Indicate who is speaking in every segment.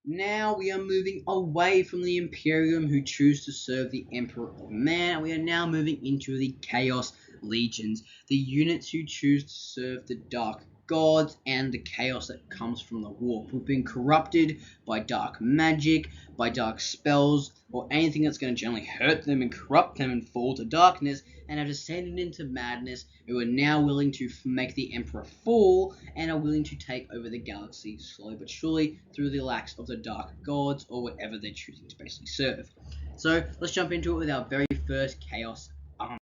Speaker 1: Now we are moving away from the Imperium who choose to serve the Emperor of Man. We are now moving into the Chaos Legions, the units who choose to serve the Dark Gods and the chaos that comes from the warp, who've been corrupted by dark magic, by dark spells, or anything that's going to generally hurt them and corrupt them and fall to darkness, and have descended into madness, who are now willing to make the Emperor fall and are willing to take over the galaxy slowly but surely through the lacks of the Dark Gods or whatever they're choosing to basically serve. So let's jump into it with our very first Chaos army.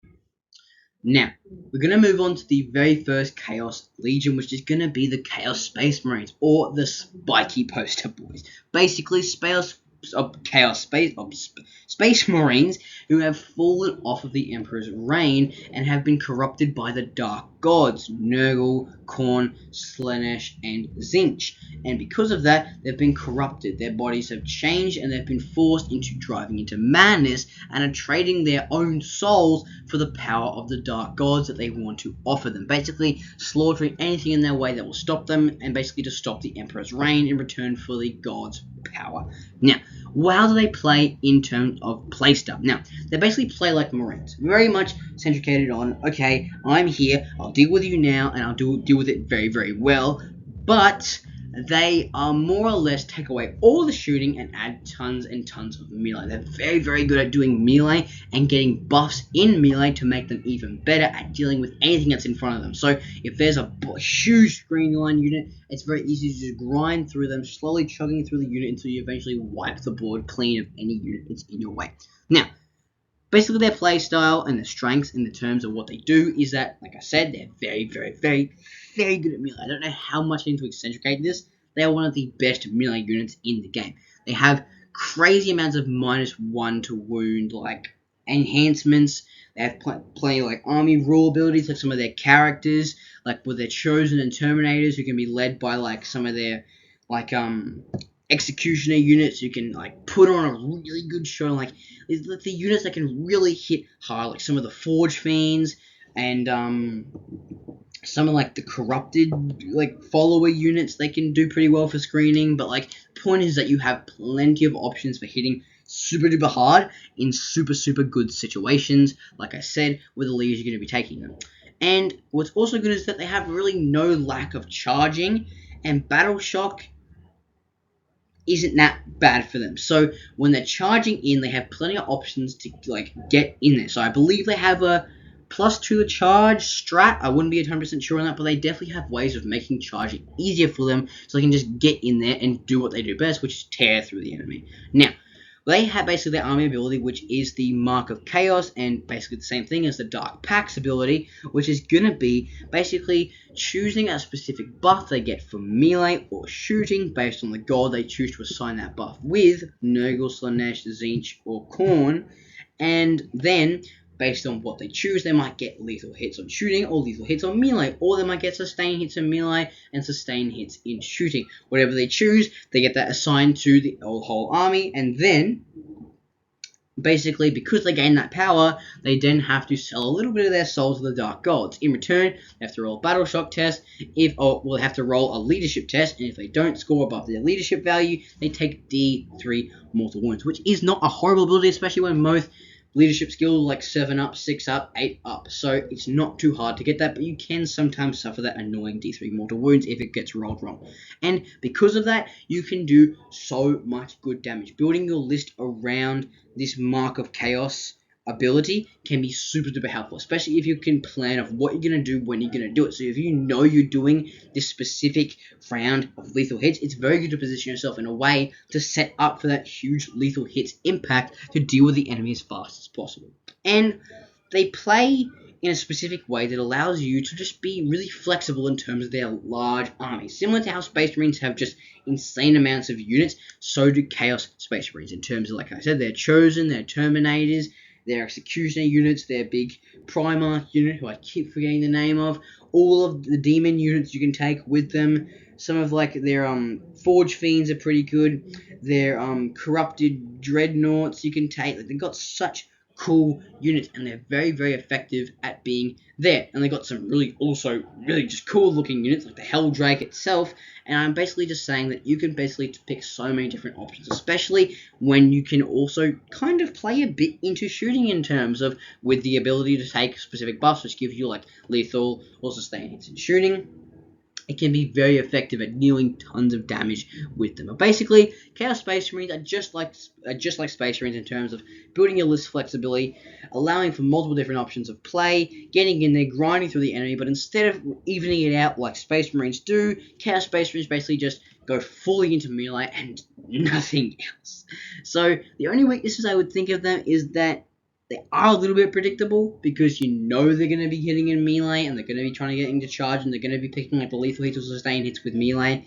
Speaker 1: Now, we're going to move on to the very first Chaos Legion, which is going to be the Chaos Space Marines, or the Spiky Poster Boys. Basically, Space Marines who have fallen off of the Emperor's reign and have been corrupted by the Dark Gods, Nurgle, Khorne, Slaanesh, and Tzeentch. And because of that, they've been corrupted. Their bodies have changed and they've been forced into driving into madness and are trading their own souls for the power of the Dark Gods that they want to offer them. Basically, slaughtering anything in their way that will stop them and basically to stop the Emperor's reign in return for the Gods' power. Now, how do they play in terms of playstyle? Now, they basically play like Marines, very much centricated on, okay, I'm here, I'll deal with you now, and I'll deal with it very, very well, but they are more or less take away all the shooting and add tons and tons of melee. They're very, very good at doing melee and getting buffs in melee to make them even better at dealing with anything that's in front of them. So if there's a huge screen line unit, it's very easy to just grind through them, slowly chugging through the unit until you eventually wipe the board clean of any unit that's in your way. Now, basically their play style and their strengths in the terms of what they do is that, like I said, they're very, very, very, very good at melee. I don't know how much I need to accentuate this. They are one of the best melee units in the game. They have crazy amounts of -1 to wound, like, enhancements. They have plenty of, like, army rule abilities, like some of their characters, like with their chosen and terminators, who can be led by, like, some of their, like, executioner units who can, like, put on a really good show. Like, the units that can really hit hard, like some of the Forge Fiends and some of, like, the corrupted, like, follower units. They can do pretty well for screening, but, like, the point is that you have plenty of options for hitting super duper hard in super super good situations, like I said, with the leaders you're going to be taking them. And what's also good is that they have really no lack of charging, and Battle Shock isn't that bad for them. So when they're charging in, they have plenty of options to, like, get in there. So I believe they have a +2 to charge strat. I wouldn't be 100% sure on that, but they definitely have ways of making charging easier for them so they can just get in there and do what they do best, which is tear through the enemy. Now, they have basically their army ability, which is the Mark of Chaos, and basically the same thing as the Dark Pax ability, which is going to be basically choosing a specific buff they get for melee or shooting based on the god they choose to assign that buff with, Nurgle, Slaanesh, Tzeentch, or Khorne, and then based on what they choose, they might get lethal hits on shooting or lethal hits on melee, or they might get sustained hits in melee and sustained hits in shooting. Whatever they choose, they get that assigned to the whole army, and then basically, because they gain that power, they then have to sell a little bit of their souls to the Dark Gods. In return, they have to roll a Battle Shock test, they have to roll a Leadership test, and if they don't score above their Leadership value, they take D3 Mortal Wounds, which is not a horrible ability, especially when most leadership skills like 7 up, 6 up, 8 up. So it's not too hard to get that, but you can sometimes suffer that annoying D3 Mortal Wounds if it gets rolled wrong. And because of that, you can do so much good damage. Building your list around this Mark of Chaos ability can be super duper helpful, especially if you can plan of what you're going to do when you're going to do it. So if you know you're doing this specific round of lethal hits, it's very good to position yourself in a way to set up for that huge lethal hits impact to deal with the enemy as fast as possible. And they play in a specific way that allows you to just be really flexible in terms of their large armies. Similar to how Space Marines have just insane amounts of units, so do Chaos Space Marines in terms of, like I said, their chosen, their terminators, their executioner units, their big Primarch unit, who I keep forgetting the name of, all of the demon units you can take with them. Some of, like, their Forge Fiends are pretty good. Their corrupted dreadnoughts you can take. Like, they've got such cool units, and they're very, very effective at being there. And they got some really just cool looking units like the Hell Drake itself. And I'm basically just saying that you can basically pick so many different options, especially when you can also kind of play a bit into shooting in terms of with the ability to take specific buffs, which give you like lethal or sustain hits in shooting. It can be very effective at dealing tons of damage with them. But basically, Chaos Space Marines are just like Space Marines in terms of building your list flexibility, allowing for multiple different options of play, getting in there, grinding through the enemy. But instead of evening it out like Space Marines do, Chaos Space Marines basically just go fully into melee and nothing else. So the only weaknesses I would think of them is that they are a little bit predictable because you know they're going to be hitting in melee and they're going to be trying to get into charge and they're going to be picking like the lethal hits or sustain hits with melee.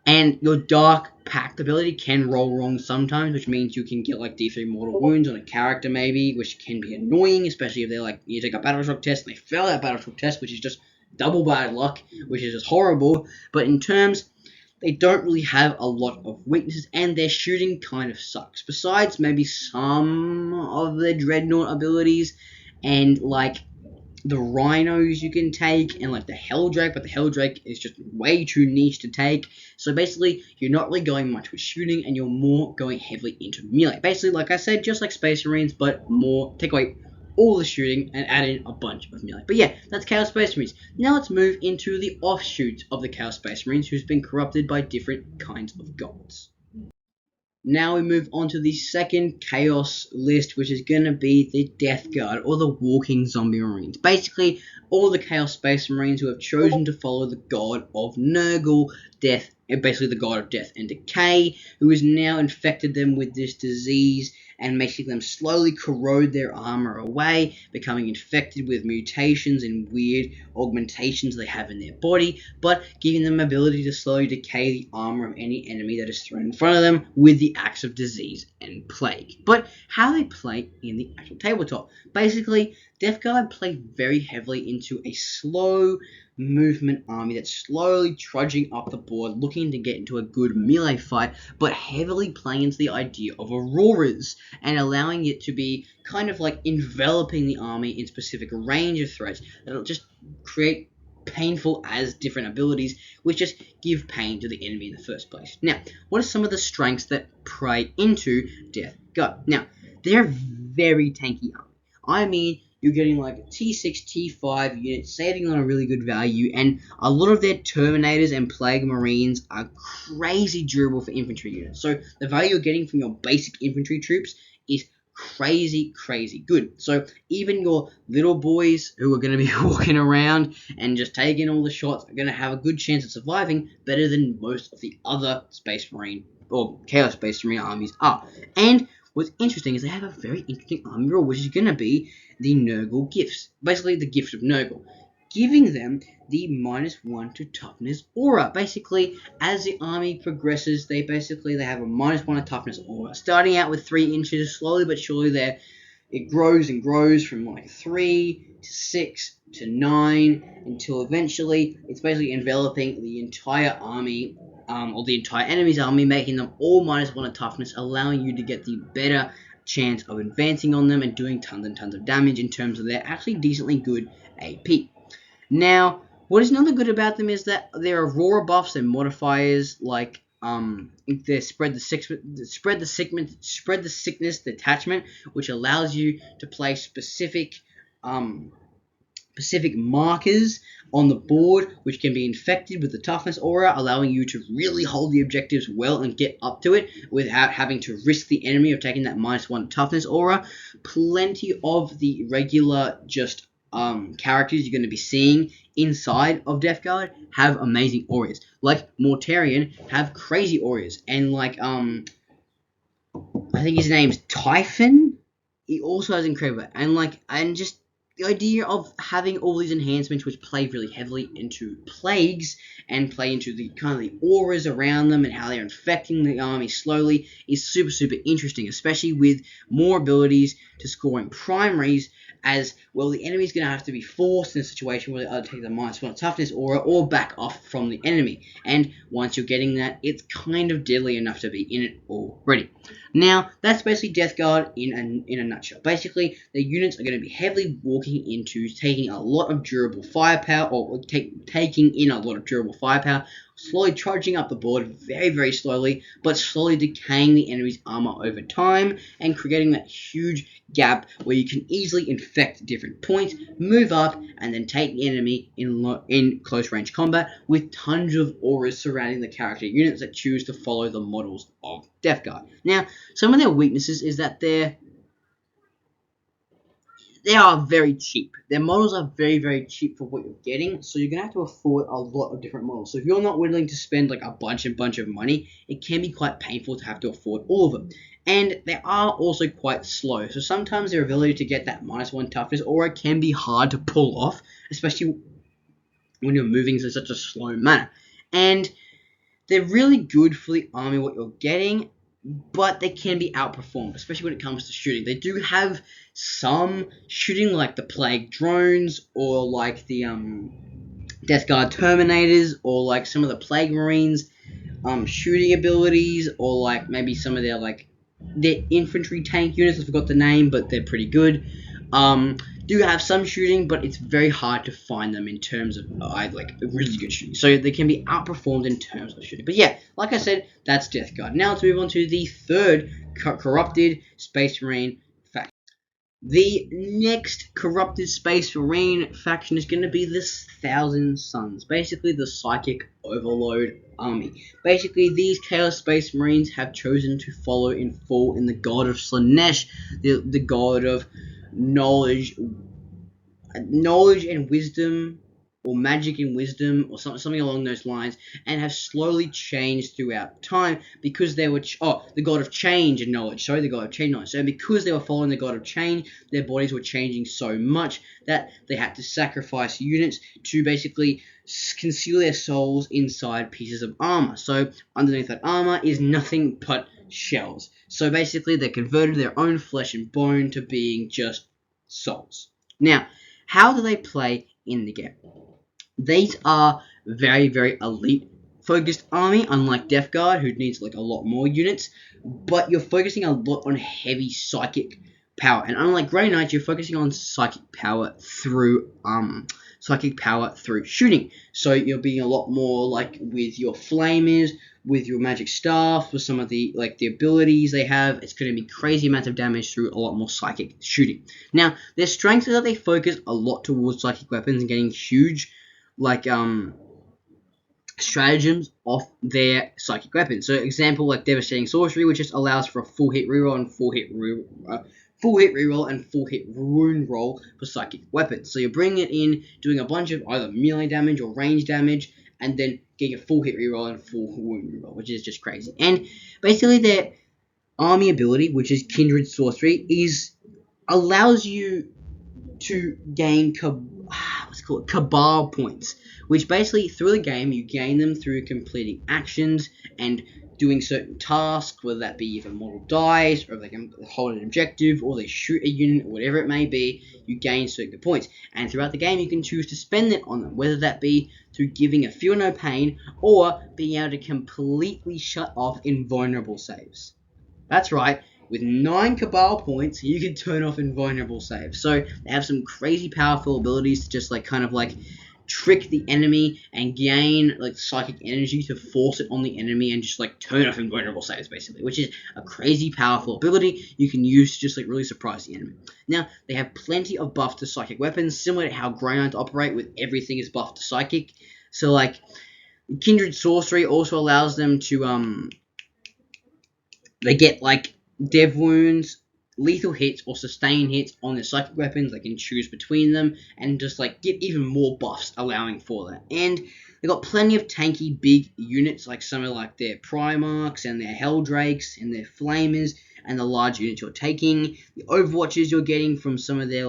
Speaker 1: And your Dark Pact ability can roll wrong sometimes, which means you can get like D3 mortal wounds on a character maybe, which can be annoying, especially if they're like, you take a battle shock test and they fail that battle shock test, which is just double bad luck, which is just horrible. But in terms, they don't really have a lot of weaknesses, and their shooting kind of sucks. Besides maybe some of their Dreadnought abilities, and like the Rhinos you can take, and like the Hell Drake, but the Hell Drake is just way too niche to take. So basically, you're not really going much with shooting, and you're more going heavily into melee. Basically, like I said, just like Space Marines, but more, take away all the shooting and add in a bunch of melee. But yeah, that's Chaos Space Marines. Now let's move into the offshoot of the Chaos Space Marines, who's been corrupted by different kinds of gods. Now we move on to the second Chaos list, which is going to be the Death Guard, or the Walking Zombie Marines. Basically, all the Chaos Space Marines who have chosen to follow the god of Nurgle, death, basically the god of death and decay, who has now infected them with this disease and making them slowly corrode their armor away, becoming infected with mutations and weird augmentations they have in their body, but giving them ability to slowly decay the armor of any enemy that is thrown in front of them with the axe of disease and plague. But how they play in the actual tabletop. Basically, Death Guard play very heavily into a slow movement army that's slowly trudging up the board, looking to get into a good melee fight, but heavily playing into the idea of auroras and allowing it to be kind of like enveloping the army in specific range of threats that'll just create painful as different abilities, which just give pain to the enemy in the first place. Now, what are some of the strengths that play into Death Guard? Now, they're very tanky army. I mean, you're getting like a T6, T5 units saving on a really good value, and a lot of their Terminators and Plague Marines are crazy durable for infantry units. So the value you're getting from your basic infantry troops is crazy good. So even your little boys who are going to be walking around and just taking all the shots are going to have a good chance of surviving, better than most of the other Space Marine or Chaos Space Marine armies are. And what's interesting is they have a very interesting army rule, which is going to be the Nurgle gifts. Basically, the gift of Nurgle, giving them the -1 to toughness aura. Basically, as the army progresses, they have a -1 to toughness aura. Starting out with 3 inches, slowly but surely it grows and grows from like 3 to 6 to 9 until eventually it's basically enveloping the entire army, or the entire enemy's army, making them all -1 to toughness, allowing you to get the better chance of advancing on them and doing tons and tons of damage in terms of their actually decently good AP. Now, what is another good about them is that there are aurora buffs and modifiers like their spread the sickness detachment, which allows you to place specific markers on the board, which can be infected with the toughness aura, allowing you to really hold the objectives well and get up to it without having to risk the enemy of taking that -1 toughness aura. Plenty of the regular just characters you're going to be seeing inside of Death Guard have amazing auras. Like Mortarion have crazy auras, and like I think his name's Typhon. He also has incredible, and just the idea of having all these enhancements which play really heavily into plagues and play into the kind of the auras around them and how they're infecting the army slowly is super interesting, especially with more abilities to scoring primaries, as well the enemy's going to have to be forced in a situation where they either take the -1 toughness aura or back off from the enemy, and once you're getting that, it's kind of deadly enough to be in it already. Now, that's basically Death Guard in a nutshell. Basically, the units are going to be heavily walking into taking a lot of durable firepower, or taking in a lot of durable firepower, slowly charging up the board very slowly, but slowly decaying the enemy's armor over time, and creating that huge gap where you can easily infect different points, move up, and then take the enemy in close range combat with tons of auras surrounding the character units that choose to follow the models of Death Guard. Now, some of their weaknesses is that they are very cheap. Their models are very cheap for what you're getting, so you're going to have to afford a lot of different models. So if you're not willing to spend like a bunch of money, it can be quite painful to have to afford all of them. And they are also quite slow, so sometimes their ability to get that -1 toughness aura can be hard to pull off, especially when you're moving in such a slow manner. And they're really good for the army, what you're getting, but they can be outperformed, especially when it comes to shooting. They do have some shooting, like the Plague Drones, or like the Death Guard Terminators, or like some of the Plague Marines shooting abilities, or like maybe some of their infantry tank units. I forgot the name, but they're pretty good. Do have some shooting, but it's very hard to find them in terms of like really good shooting. So they can be outperformed in terms of shooting. But yeah, like I said, that's Death Guard. Now let's move on to the third corrupted Space Marine faction. The next corrupted Space Marine faction is going to be the Thousand Suns, basically the Psychic Overload army. Basically, these Chaos Space Marines have chosen to follow in full in the god of Slanesh, the god of knowledge and wisdom, or magic and wisdom, or something along those lines, and have slowly changed throughout time because they were the god of change and knowledge. Sorry, the god of change and knowledge. So because they were following the god of change, their bodies were changing so much that they had to sacrifice units to basically conceal their souls inside pieces of armor. So underneath that armor is nothing but shells. So basically, they converted their own flesh and bone to being just souls. Now, how do they play in the game? These are very elite focused army, unlike Death Guard, who needs like a lot more units, but you're focusing a lot on heavy psychic power. And unlike Grey Knights, you're focusing on psychic power through shooting. So you're being a lot more like with your flamers, with your magic staff, with some of the abilities they have. It's going to be crazy amounts of damage through a lot more psychic shooting. Now, their strengths is that they focus a lot towards psychic weapons and getting huge stratagems off their psychic weapons. So example like Devastating Sorcery, which just allows for a full hit reroll and full hit wound roll for psychic weapons. So you're bringing it in, doing a bunch of either melee damage or range damage, and then getting a full hit reroll and full wound reroll, which is just crazy. And basically their army ability, which is Kindred Sorcery, allows you to gain Cabal points, which basically through the game you gain them through completing actions and doing certain tasks, whether that be if a model dies, or if they can hold an objective, or they shoot a unit, or whatever it may be, you gain certain points. And throughout the game you can choose to spend it on them, whether that be through giving a Feel No Pain, or being able to completely shut off invulnerable saves. That's right, with 9 Cabal points, you can turn off invulnerable saves. So they have some crazy powerful abilities to just trick the enemy and gain psychic energy to force it on the enemy and just turn off invulnerable saves, basically, which is a crazy powerful ability you can use to just really surprise the enemy. Now, they have plenty of buff to psychic weapons, similar to how Grey Knights operate, with everything is buffed to psychic. So Kindred Sorcery also allows them to they get dev wounds, lethal hits, or sustain hits on their psychic weapons. They can choose between them and just get even more buffs allowing for that. And they've got plenty of tanky big units, like some of their Primarchs and their Helldrakes and their Flamers and the large units you're taking. The Overwatches you're getting from some of their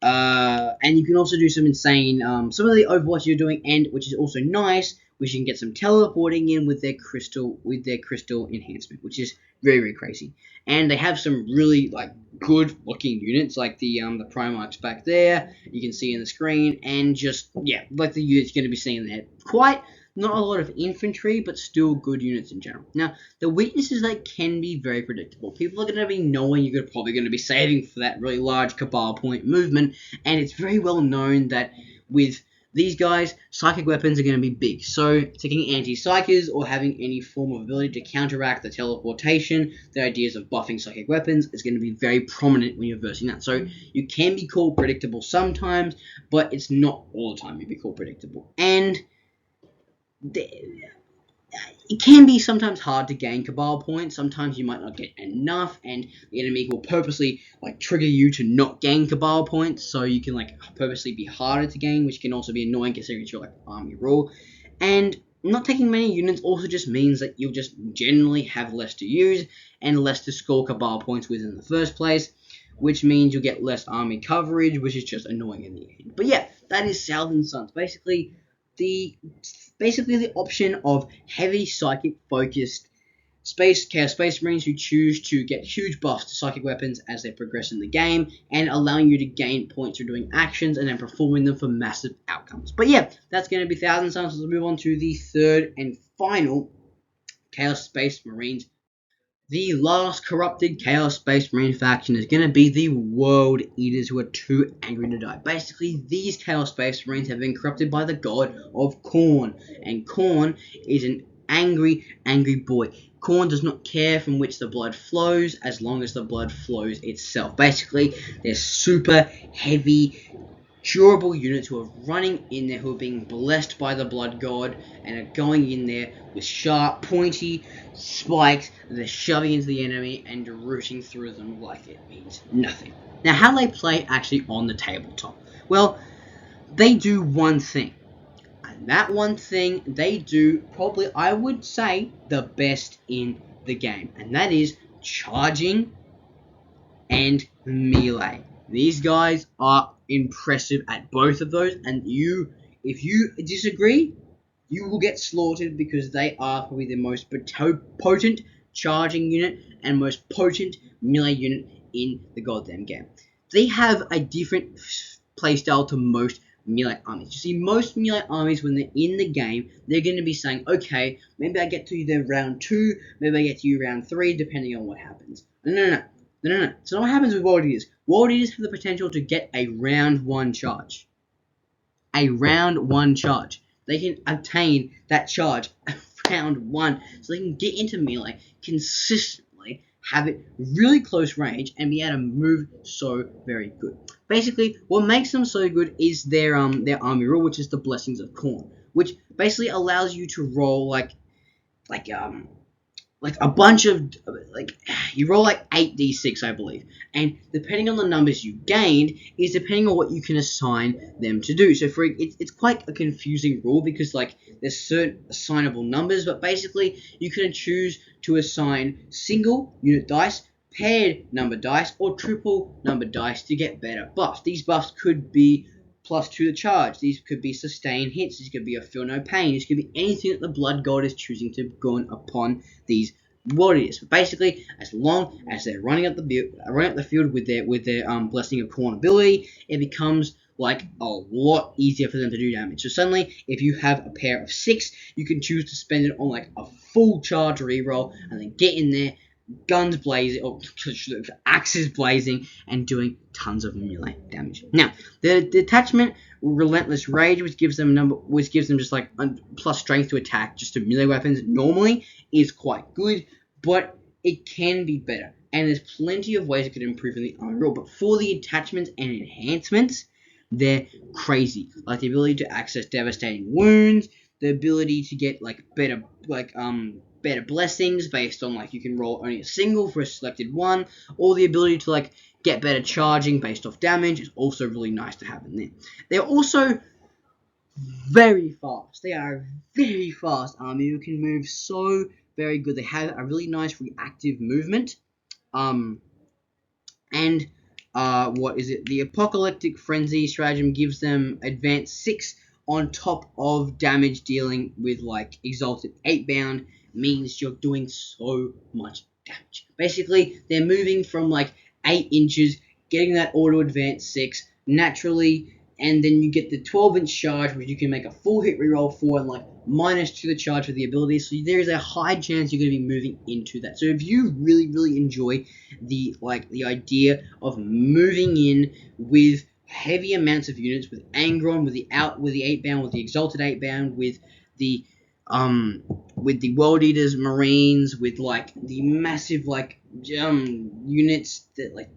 Speaker 1: And you can also do some insane, some of the Overwatch you're doing, and which is also nice, which you can get some teleporting in with their crystal enhancement, which is very very crazy. And they have some really like good looking units, like the Primarchs back there. You can see in the screen, and just yeah, like the units you're going to be seeing there. Quite not a lot of infantry, but still good units in general. Now, the weaknesses they can be very predictable. People are going to be knowing you're probably going to be saving for that really large Cabal point movement, and it's very well known that with these guys, psychic weapons are going to be big. So, taking anti-psychers or having any form of ability to counteract the teleportation, the ideas of buffing psychic weapons is going to be very prominent when you're versing that. So, you can be called predictable sometimes, but it's not all the time you be called predictable. And it can be sometimes hard to gain Cabal points. Sometimes you might not get enough, and the enemy will purposely like trigger you to not gain Cabal points, so you can like purposely be harder to gain, which can also be annoying considering it's your like army rule. And not taking many units also just means that you'll just generally have less to use and less to score Cabal points with in the first place, which means you'll get less army coverage, which is just annoying in the end. But yeah, that is Southern Suns. Basically the option of heavy psychic focused Chaos Space Marines who choose to get huge buffs to psychic weapons as they progress in the game, and allowing you to gain points through doing actions and then performing them for massive outcomes. But yeah, that's going to be Thousand Suns. So let's move on to the third and final Chaos Space Marines. The last corrupted Chaos Space Marine faction is going to be the World Eaters, who are too angry to die. Basically, these Chaos Space Marines have been corrupted by the god of Khorne, and Khorne is an angry, angry boy. Khorne does not care from which the blood flows, as long as the blood flows itself. Basically, they're super heavy, durable units who are running in there, who are being blessed by the blood god, and are going in there with sharp, pointy spikes that they're shoving into the enemy and rooting through them like it means nothing. Now, how they play actually on the tabletop? Well, they do one thing. And that one thing they do probably, I would say, the best in the game. And that is charging and melee. These guys are impressive at both of those, and if you disagree, you will get slaughtered, because they are probably the most potent charging unit and most potent melee unit in the goddamn game. They have a different playstyle to most melee armies. You see, most melee armies, when they're in the game, they're going to be saying, okay, maybe I get to you there round 2, maybe I get to you round 3, depending on what happens. No. So what happens with World Eaters? World Eaters have the potential to get a round 1 charge. A round 1 charge. They can obtain that charge round 1, so they can get into melee consistently, have it really close range, and be able to move so very good. Basically, what makes them so good is their army rule, which is the Blessings of Khorne, which basically allows you to roll like a bunch of, you roll like 8d6, I believe, and depending on the numbers you gained is depending on what you can assign them to do. So it's quite a confusing rule, because like there's certain assignable numbers, but basically you can choose to assign single unit dice, paired number dice, or triple number dice to get better buffs. These buffs could be +2 to charge. These could be sustain hits. These could be a feel no pain. This could be anything that the blood god is choosing to go upon these warriors. But basically, as long as they're running up the field with their Blessing of Khorne ability, it becomes like a lot easier for them to do damage. So suddenly, if you have a pair of 6, you can choose to spend it on like a full charge reroll, and then get in there, guns blazing, or axes blazing, and doing tons of melee damage. Now, the detachment Relentless Rage, which gives them just like plus strength to attack, just to melee weapons normally, is quite good, but it can be better. And there's plenty of ways it could improve in the armor rule, but for the attachments and enhancements, they're crazy. Like the ability to access devastating wounds, the ability to get like better blessings based on like you can roll only a single for a selected one, or the ability to like get better charging based off damage is also really nice to have in there. They're also very fast. They are a very fast army who can move so very good. They have a really nice reactive movement, and The apocalyptic frenzy stratagem gives them advance 6 on top of damage dealing with like exalted 8 bound, means you're doing so much damage. Basically, they're moving from like 8 inches, getting that auto advance 6 naturally, and then you get the 12-inch charge, which you can make a full hit reroll for, and like -2 the charge for the ability. So there is a high chance you're going to be moving into that. So if you really enjoy the idea of moving in with heavy amounts of units, with Angron, with the 8 bound, with the exalted 8 bound, with the World Eaters Marines, with like the massive units that like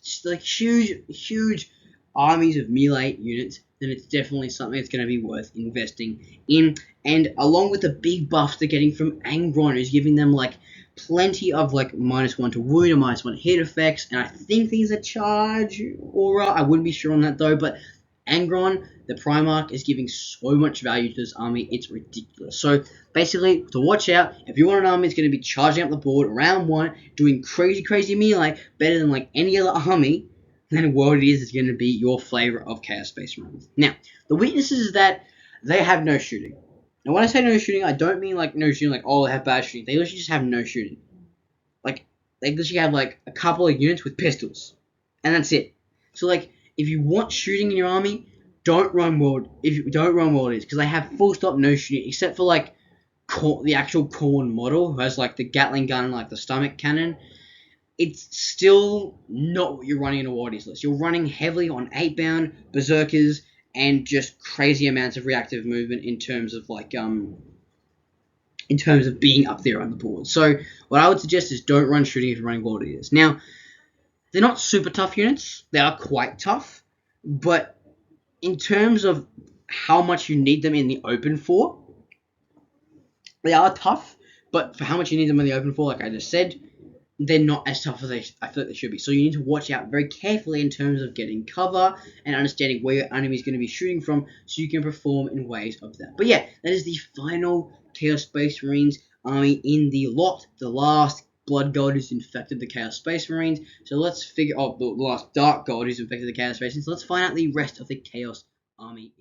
Speaker 1: just like huge armies of melee units, then it's definitely something that's going to be worth investing in. And along with the big buffs they're getting from Angron, who's giving them like plenty of like -1 to wound and -1 hit effects, and I think these are charge aura. I wouldn't be sure on that though, but Angron, the Primarch, is giving so much value to this army, it's ridiculous. So basically, to watch out, if you want an army that's going to be charging up the board round 1, doing crazy melee, better than like any other army, then World Eaters is going to be your flavor of Chaos Space Marines. Now, the weaknesses is that they have no shooting. And when I say no shooting, I don't mean like no shooting, like, oh, they have bad shooting. They literally just have no shooting. Like, they literally have like a couple of units with pistols. And that's it. So like, if you want shooting in your army, don't run World Eaters, because they have full stop no shooting, except for like the actual Khorne model, who has like the Gatling gun and like the stomach cannon. It's still not what you're running in a World Eaters list. You're running heavily on 8 bound, berserkers, and just crazy amounts of reactive movement in terms of like in terms of being up there on the board. So what I would suggest is don't run shooting if you're running World Eaters. Now, they're not super tough units. They are quite tough, but in terms of how much you need them in the open for, they are tough, but for how much you need them in the open for, like I just said, they're not as tough as I feel like they should be. So you need to watch out very carefully in terms of getting cover and understanding where your enemy is going to be shooting from, so you can perform in ways of that. But yeah, that is the final Chaos Space Marines army in the lot. The last Blood God who's infected the Chaos Space Marines. So let's figure out the last Dark God who's infected the Chaos Space Marines. So let's find out the rest of the Chaos army.